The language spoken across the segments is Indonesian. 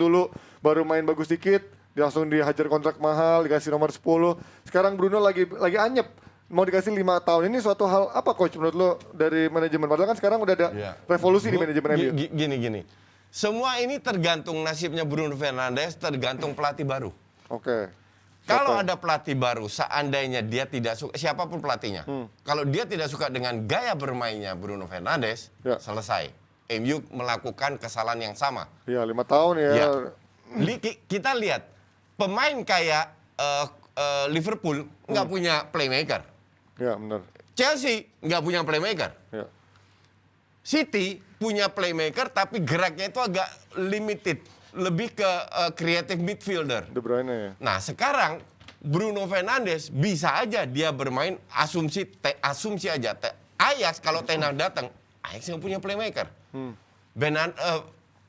dulu, baru main bagus dikit, dia langsung dihajar kontrak mahal, dikasih nomor 10. Sekarang Bruno lagi anyep, mau dikasih 5 tahun. Ini suatu hal apa coach menurut lo dari manajemen? Padahal kan sekarang udah ada revolusi di manajemen MU. Gini. Semua ini tergantung nasibnya Bruno Fernandes, tergantung pelatih baru. Oke. Kalau ada pelatih baru, seandainya dia tidak suka, siapapun pelatihnya, kalau dia tidak suka dengan gaya bermainnya Bruno Fernandes, selesai. MU melakukan kesalahan yang sama. Iya, 5 tahun ya. Kita lihat, pemain kayak Liverpool nggak punya playmaker. Iya, benar. Chelsea nggak punya playmaker. Iya. City punya playmaker tapi geraknya itu agak limited. Lebih ke creative midfielder. De Bruyne ya. Nah sekarang Bruno Fernandes bisa aja dia bermain asumsi aja. Ajax kalau Ten Hag datang, Ajax nggak punya playmaker.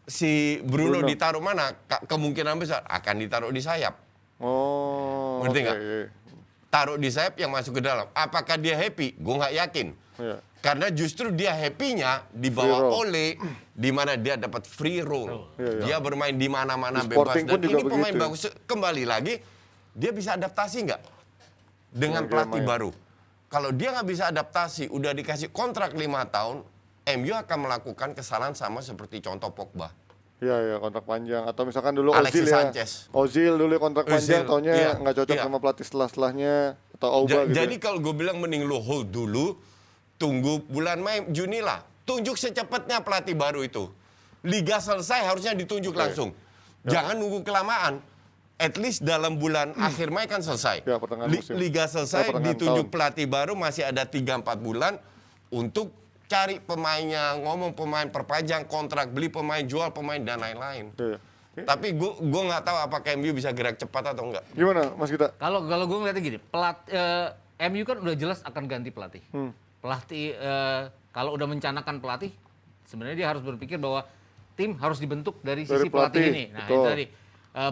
Si Bruno ditaruh mana? Kemungkinan besar akan ditaruh di sayap. Oh. Ngerti nggak? Taruh di sayap yang masuk ke dalam. Apakah dia happy? Gue nggak yakin. Iya. Karena justru dia happy-nya dibawa Ole, di mana dia dapat free roll. Dia bermain di mana-mana bebas. Dan ini pemain bagus. Kembali lagi, dia bisa adaptasi nggak dengan pelatih baru? Kalau dia nggak bisa adaptasi, udah dikasih kontrak 5 tahun, MU akan melakukan kesalahan sama seperti contoh Pogba. Iya, kontrak panjang. Atau misalkan dulu Alexis Ozil ya. Sanchez. Ozil dulu kontrak panjang, taunya nggak cocok sama pelatih setelahnya. Atau Auba gitu. Jadi kalau gue bilang mending lo hold dulu, tunggu bulan Mei, Juni lah. Tunjuk secepatnya pelatih baru itu. Liga selesai harusnya ditunjuk langsung. Jangan nunggu kelamaan. At least dalam bulan akhir Mei kan selesai. Ya, pertengahan musim. Liga selesai, ditunjuk pelatih baru masih ada 3-4 bulan untuk cari pemainnya, ngomong pemain, perpanjang kontrak, beli pemain, jual pemain, dan lain-lain. Tapi gue nggak tahu apakah MU bisa gerak cepat atau enggak. Gimana Mas Gita? Kalau gue ngeliatnya gini, MU kan udah jelas akan ganti pelatih. Pelatih kalau udah mencanakan pelatih, sebenarnya dia harus berpikir bahwa tim harus dibentuk dari sisi pelatih ini. Nah itu tadi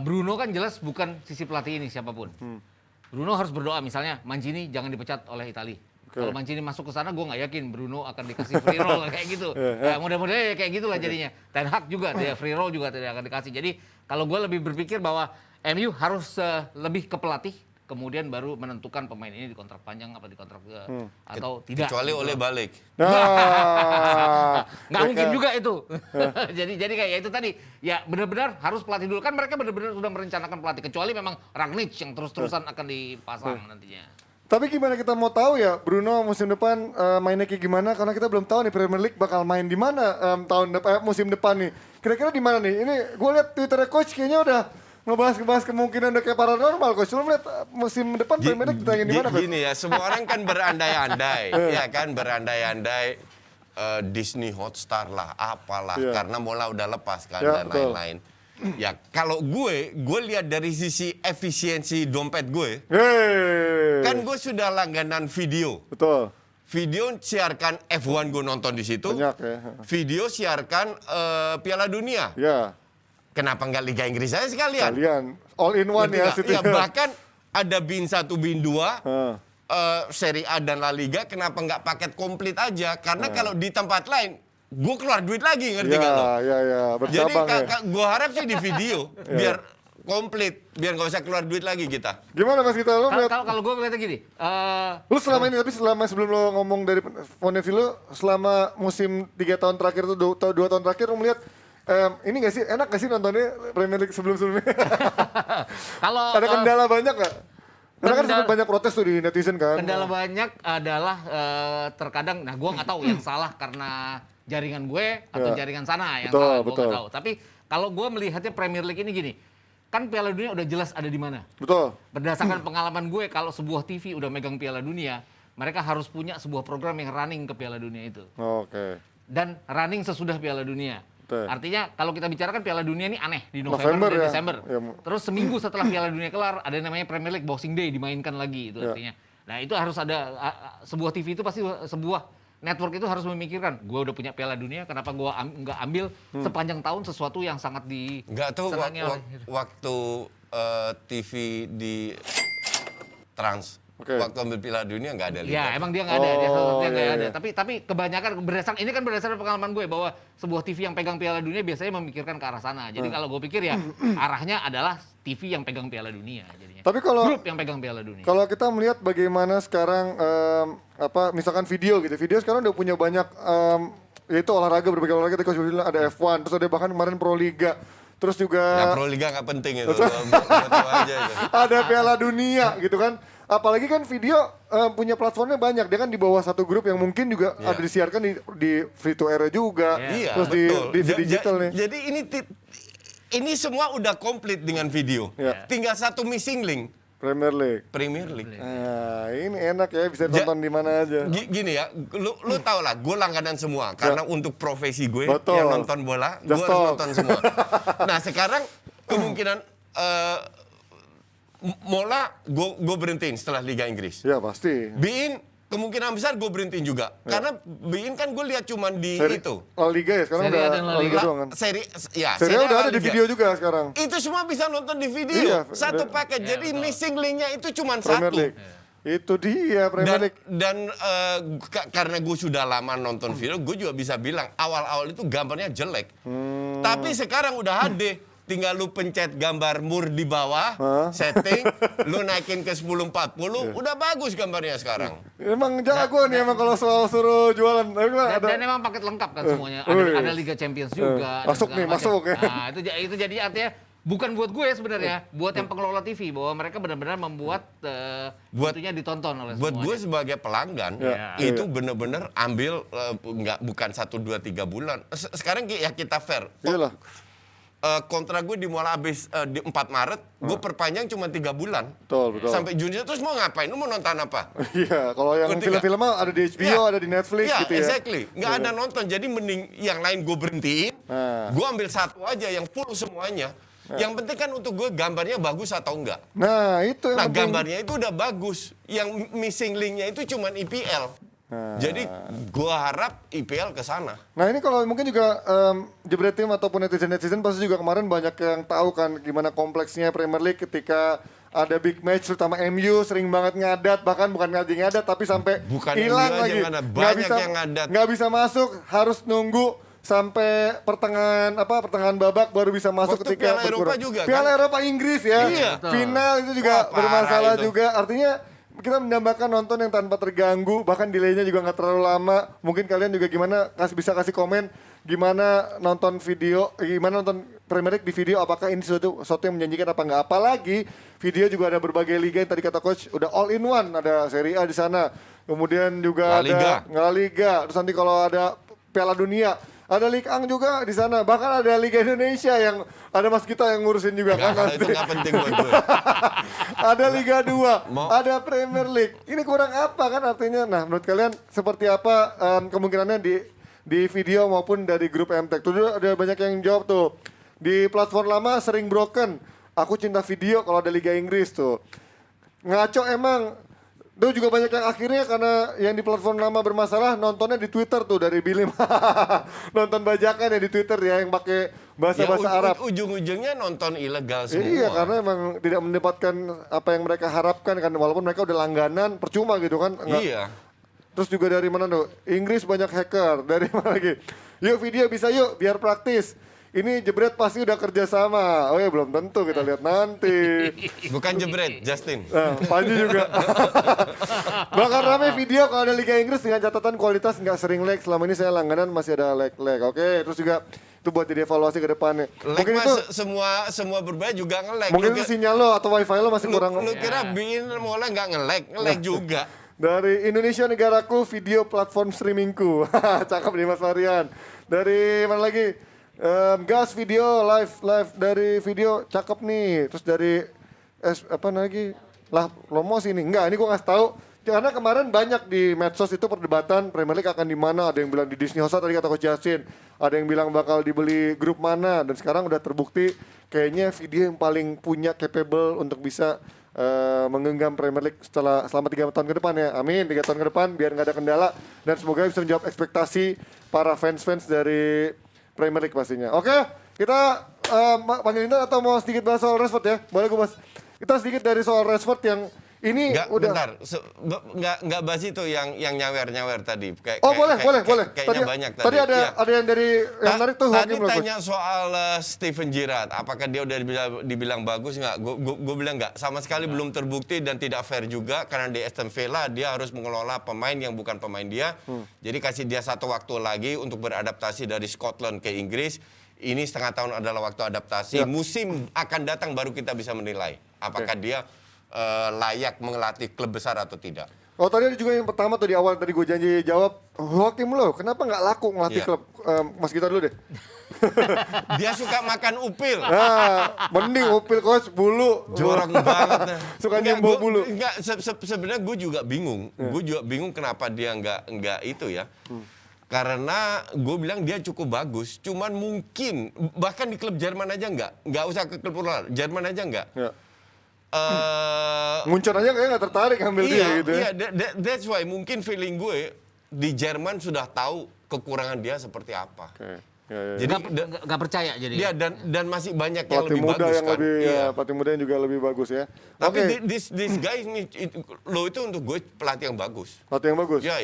Bruno kan jelas bukan sisi pelatih ini siapapun. Bruno harus berdoa misalnya Mancini jangan dipecat oleh Italia. Kalau Mancini masuk ke sana, gue nggak yakin Bruno akan dikasih free roll kayak gitu. Mudah-mudahan kayak gitulah jadinya. Ten Hag juga dia free roll juga tidak akan dikasih. Jadi kalau gue lebih berpikir bahwa MU harus lebih ke pelatih. Kemudian baru menentukan pemain ini di kontrak panjang apa di kontrak atau tidak. Kecuali Oleh balik. Nggak mungkin juga itu. jadi kayak itu tadi. Ya benar-benar harus pelatih dulu. Kan mereka benar-benar sudah merencanakan pelatih. Kecuali memang Rangnick yang terus-terusan akan dipasang nantinya. Tapi gimana kita mau tahu ya Bruno musim depan mainnya kayak gimana? Karena kita belum tahu nih Premier League bakal main di mana musim depan nih. Kira-kira di mana nih? Ini gue lihat Twitternya coach kayaknya udah ngebahas kemungkinan udah kayak paranormal, coach. Lu lihat musim depan Premier League ditayangin di mana, coach? Gini ya, semua orang kan berandai-andai, ya kan berandai-andai Disney Hotstar lah, apalah, karena bola udah lepas kan dan lain-lain. Ya kalau gue lihat dari sisi efisiensi dompet gue, kan gue sudah langganan video. Betul. Video siarkan F1 gue nonton di situ. Banyak ya. Video siarkan Piala Dunia. Ya. Kenapa nggak Liga Inggris aja sekalian? All in one ya situ. Ya, bahkan ada BIN 1, BIN 2, Serie A dan La Liga, kenapa nggak paket komplit aja? Karena kalau di tempat lain, gue keluar duit lagi, ngerti nggak lo? Iya, Jadi bercabang gue harap sih di video, biar komplit, biar nggak usah keluar duit lagi kita. Gimana Mas Gita? Kalau gue ngeliatnya gini. Lu selama ini, tapi sebelum lu ngomong dari point of view lu, selama musim 3 tahun terakhir itu, 2 tahun terakhir lu melihat ini nggak sih, enak nggak sih nontonnya Premier League sebelum-sebelumnya? Ada kendala banyak nggak? Karena kan sempat banyak protes tuh di netizen kan. Kendala banyak adalah terkadang, nah gue nggak tahu yang salah karena jaringan gue atau jaringan sana yang salah, gue nggak tahu. Tapi kalau gue melihatnya Premier League ini gini, kan Piala Dunia udah jelas ada di mana. Betul. Berdasarkan pengalaman gue, kalau sebuah TV udah megang Piala Dunia, mereka harus punya sebuah program yang running ke Piala Dunia itu. Oke. Dan running sesudah Piala Dunia. Artinya kalau kita bicarakan Piala Dunia ini aneh di November dan ya. Desember. Terus seminggu setelah Piala Dunia kelar ada namanya Premier League Boxing Day dimainkan lagi itu artinya. Nah itu harus ada sebuah TV itu pasti sebuah network itu harus memikirkan. Gue udah punya Piala Dunia, kenapa gue nggak ambil sepanjang tahun sesuatu yang sangat di. Nggak tahu waktu TV di Trans Waktu ambil Piala Dunia nggak ada liga. Ya, emang dia nggak ada, dia iya, nggak ada. iya. Tapi kebanyakan berdasarkan pengalaman gue bahwa sebuah TV yang pegang Piala Dunia biasanya memikirkan ke arah sana. Jadi kalau gue pikir ya arahnya adalah TV yang pegang Piala Dunia jadinya. Tapi kalau grup yang pegang Piala Dunia. Kalau kita melihat bagaimana sekarang misalkan video gitu. Video sekarang udah punya banyak yaitu olahraga, berbagai olahraga tadi Coach bilang ada F1, terus ada bahkan kemarin Pro Liga. Terus juga Ya Pro Liga nggak penting itu. Buat aja itu. ada Piala Dunia gitu kan. Apalagi kan video punya platformnya banyak. Dia kan di bawah satu grup yang mungkin juga Iya. ada disiarkan di free to air juga. Iya, Terus betul. di digital nih. Jadi ini semua udah komplit dengan video. Iya. Tinggal satu missing link, Premier League. Premier League. Nah, ini enak ya bisa tonton di mana aja. Gini ya, lu tau lah, gue langganan semua. Karena untuk profesi gue Betul. yang nonton bola, gue Just harus talk. nonton semua. Nah sekarang kemungkinan Mola gue berhentiin setelah Liga Inggris. Ya pasti. Bein kemungkinan besar gue berhentiin juga. Karena Bein kan gue lihat cuman di itu. La Liga ya sekarang Serie A udah dan La La Liga Liga. doang kan. Serie Serie A udah La ada di Liga. video juga sekarang. Itu semua bisa nonton di video. Iya, Satu udah. paket. Jadi missing linknya itu cuma Premier satu. League. Itu dia Premier League. Dan karena gue sudah lama nonton video, gue juga bisa bilang awal-awal itu gambarnya jelek. Tapi sekarang udah HD. Tinggal lu pencet gambar mur di bawah, setting, lu naikin ke 1040, udah bagus gambarnya sekarang. Emang jago nih emang kalau soal suruh jualan. Tapi gimana, Dan emang paket lengkap kan semuanya. Oh, iya. Ada Liga Champions juga. ada Masuk segala nih, macam. masuk ya. Nah, itu jadi artinya bukan buat gue sebenarnya, buat yang pengelola TV bahwa mereka benar-benar membuat itunya ditonton oleh Buat gue semuanya. sebagai pelanggan, Ya, itu iya. bener-bener ambil bukan 1, 2, 3 bulan. Sekarang ya kita fair. Iyalah. Kontrak gue dimulai habis di 4 Maret, gue perpanjang cuma 3 bulan. Betul. Sampai Juni terus mau ngapain? Lu mau nonton apa? Iya, kalau yang Ketika- film-film mah ada di HBO, Iya. ada di Netflix Iya, gitu ya. exactly. Nggak ada nonton. Jadi mending yang lain gue berhentiin. Nah. Gue ambil satu aja yang full semuanya. Yang penting kan untuk gue gambarnya bagus atau enggak. Nah, itu yang Nah penting. gambarnya itu udah bagus. Yang missing linknya itu cuman IPL. Jadi gue harap IPL ke sana. Nah ini kalau mungkin juga jebret tim ataupun netizen pasti juga kemarin banyak yang tahu kan gimana kompleksnya Premier League ketika ada big match terutama MU sering banget ngadat, bahkan bukan ngadat tapi sampai Bukan hilang MU aja lagi. ngadat, banyak yang ngadat. Nggak bisa masuk, harus nunggu sampai pertengahan babak baru bisa masuk Waktu ketika Piala Eropa berkurang. juga, kan? Piala Eropa Inggris ya. Iya. Final itu juga Wah, parah bermasalah itu. juga. Artinya kita mendambakan nonton yang tanpa terganggu, bahkan delaynya juga nggak terlalu lama. Mungkin kalian juga gimana bisa kasih komen gimana nonton video, gimana nonton Premier League di video, apakah ini sesuatu yang menjanjikan apa nggak? Apalagi video juga ada berbagai liga yang tadi kata coach udah all in one, ada Serie A di sana, kemudian juga La Liga. ada La Liga, terus nanti kalau ada Piala Dunia. Ada Liga Ang juga di sana, bahkan ada Liga Indonesia yang ada mas kita yang ngurusin juga kan Nggak, itu nanti. nggak penting buat gue. Ada Liga 2, Mau- ada Premier League. Ini kurang apa kan artinya? Nah, menurut kalian seperti apa kemungkinannya di video maupun dari grup MTech? Tuh ada banyak yang jawab tuh. Di platform lama sering broken. Aku cinta video kalau ada Liga Inggris tuh. Ngaco emang. Tuh juga banyak yang akhirnya karena yang di platform lama bermasalah nontonnya di Twitter tuh dari Bilim. Nonton bajakan ya di Twitter ya yang pakai bahasa-bahasa Arab. Ujung-ujungnya nonton ilegal semua. Iya, karena emang tidak mendapatkan apa yang mereka harapkan kan, walaupun mereka udah langganan percuma gitu kan. Iya. Terus juga dari mana tuh? Inggris banyak hacker, dari mana lagi? Yuk video bisa yuk, biar praktis. Ini jebret pasti udah kerja sama. Oh ya belum tentu, kita lihat nanti. Bukan jebret, Justin. Nah, Panji juga. Bakal rame video kalau ada Liga Inggris dengan catatan kualitas nggak sering lag. Selama ini saya langganan masih ada lag. Oke, terus juga itu buat jadi evaluasi ke depannya. Lag Mungkin mah itu semua berbahaya juga nge-lag. mungkin Lu itu ki- sinyal lo atau wifi lo masih kurang. Lu kira Bein mulai nggak nge-lag juga. Dari Indonesia negaraku, video platform streamingku. Cakep nih Mas Marian. Dari mana lagi? Gas video live dari video cakep nih. Terus dari apa lagi? Lah promosi nih. Enggak, ini gua ngasih tahu. Karena kemarin banyak di medsos itu perdebatan Premier League akan di mana. Ada yang bilang di Disney Hotstar tadi kata Coach Justin. Ada yang bilang bakal dibeli grup mana. Dan sekarang udah terbukti kayaknya video yang paling punya capable untuk bisa menggenggam Premier League selama 3 tahun ke depan ya. Amin, 3 tahun ke depan biar nggak ada kendala dan semoga bisa menjawab ekspektasi para fans-fans dari Premier League pastinya. Oke, kita panggil Intan atau mau sedikit bahas soal Rashford ya? Boleh gue bahas. Kita sedikit dari soal Rashford yang Ini Nggak, udah. bentar. Nggak bahas itu yang nyawer-nyawer tadi. Boleh. Kayaknya banyak tadi. Tadi ada yang dari yang menarik tuh Tadi Joakim Low. tanya soal Steven Gerrard, apakah dia udah dibilang bagus nggak? Gue bilang nggak. Sama sekali belum terbukti dan tidak fair juga karena di Aston Villa dia harus mengelola pemain yang bukan pemain dia. Jadi kasih dia satu waktu lagi untuk beradaptasi dari Scotland ke Inggris. Ini setengah tahun adalah waktu adaptasi. Musim akan datang baru kita bisa menilai apakah dia layak mengelatih klub besar atau tidak. Oh tadi ada juga yang pertama tuh di awal tadi gue janji jawab Joakim Low, kenapa nggak laku ngelatih klub? Mas Gita dulu deh. Dia suka makan upil. Nah, mending upil coach bulu. Jorok banget. Suka nyembuh bulu. Sebenarnya gue juga bingung. Gue juga bingung kenapa dia nggak itu ya. Karena gue bilang dia cukup bagus. Cuman mungkin bahkan di klub Jerman aja nggak usah ke klub luar. Jerman aja nggak. Ya. Munchen aja kayaknya nggak tertarik ambil dia gitu ya. That's why mungkin feeling gue di Jerman sudah tahu kekurangan dia seperti apa. Ya. Jadi nggak percaya jadi. dia dan masih banyak yang Pelatih lebih muda bagus yang kan. lebih, Iya. pelatih muda yang juga lebih bagus ya. Tapi this guy ini lo itu untuk gue pelatih yang bagus. Pelatih yang bagus. Ya.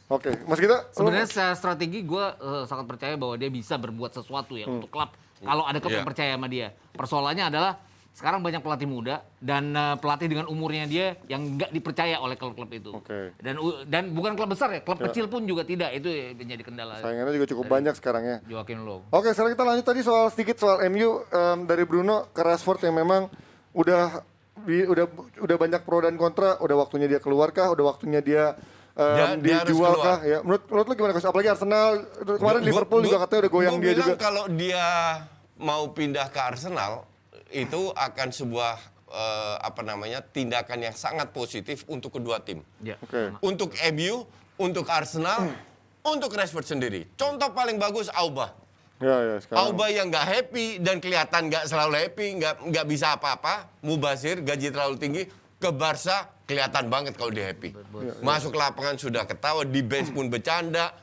Oke, Mas Gita. Sebenarnya secara strategi gue sangat percaya bahwa dia bisa berbuat sesuatu ya untuk klub. Kalau ada klub yang percaya sama dia. Persoalannya adalah sekarang banyak pelatih muda dan pelatih dengan umurnya dia yang nggak dipercaya oleh klub-klub itu. Oke. Dan bukan klub besar ya, klub kecil pun juga tidak. Itu menjadi kendala. Saingannya juga cukup banyak sekarang ya. Joakim Low. Oke, sekarang kita lanjut tadi sedikit soal MU dari Bruno ke Rashford yang memang udah banyak pro dan kontra, udah waktunya dia keluar kah, udah waktunya dia Dia harus dijual keluar. kah? Ya, menurut lu gimana coach? Apalagi Arsenal kemarin Liverpool juga katanya udah goyang dia juga. Kalau dia mau pindah ke Arsenal itu akan sebuah tindakan yang sangat positif untuk kedua tim. Ya. Oke. Untuk MU, untuk Arsenal, untuk Rashford sendiri. Contoh paling bagus Auba. Ya sekarang. Auba yang nggak happy dan kelihatan nggak selalu happy, nggak bisa apa-apa, mubazir, gaji terlalu tinggi, ke Barca kelihatan banget kalau dia happy. Masuk lapangan sudah ketawa, di bench pun bercanda,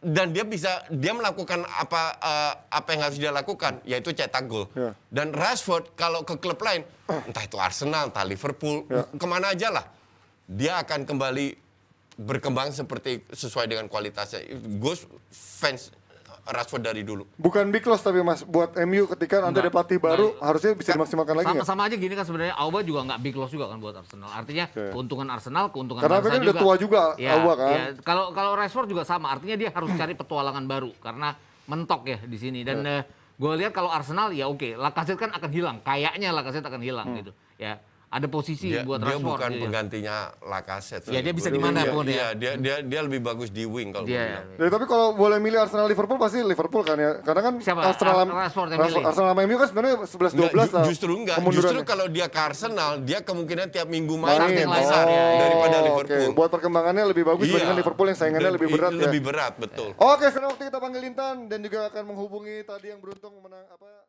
dan dia melakukan apa yang harus dia lakukan, yaitu cetak gol. Ya. Dan Rashford kalau ke klub lain, entah itu Arsenal, entah Liverpool, kemana aja lah, dia akan kembali berkembang sesuai dengan kualitasnya. Gue fans Rashford dari dulu. Bukan big loss tapi Mas, buat MU ketika nanti ada pelatih baru harusnya bisa dimaksimalkan lagi nggak? Sama aja gini kan sebenarnya Auba juga nggak big loss juga kan buat Arsenal. Artinya keuntungan Arsenal, keuntungan Karena Barca kan juga. udah tua juga Ya, Auba kan. ya. Kalau Rashford juga sama. Artinya dia harus cari petualangan baru karena mentok ya di sini. Dan gue lihat kalau Arsenal ya oke, Lacazette kan akan hilang. Kayaknya Lacazette akan hilang gitu. Ya. Ada posisi buat Dia Rashford. bukan gitu. penggantinya Lacazette. Ya, dia bisa di mana pun ya. Dia lebih bagus di wing kalau gue bilang. Ya, tapi kalau boleh milih Arsenal Liverpool pasti Liverpool kan ya. Karena kan Siapa? Rashford yang milih? Arsenal sama MU kan sebenarnya 11-12 lah. Justru enggak. kemundurannya. Justru kalau dia ke Arsenal, dia kemungkinan tiap minggu main Main. lebih Oh, besar daripada Liverpool. Oke. Buat perkembangannya lebih bagus dibandingkan Liverpool yang saingannya lebih berat ya. Lebih berat, betul. Oke, sekarang waktu kita panggil Intan dan juga akan menghubungi tadi yang beruntung menang apa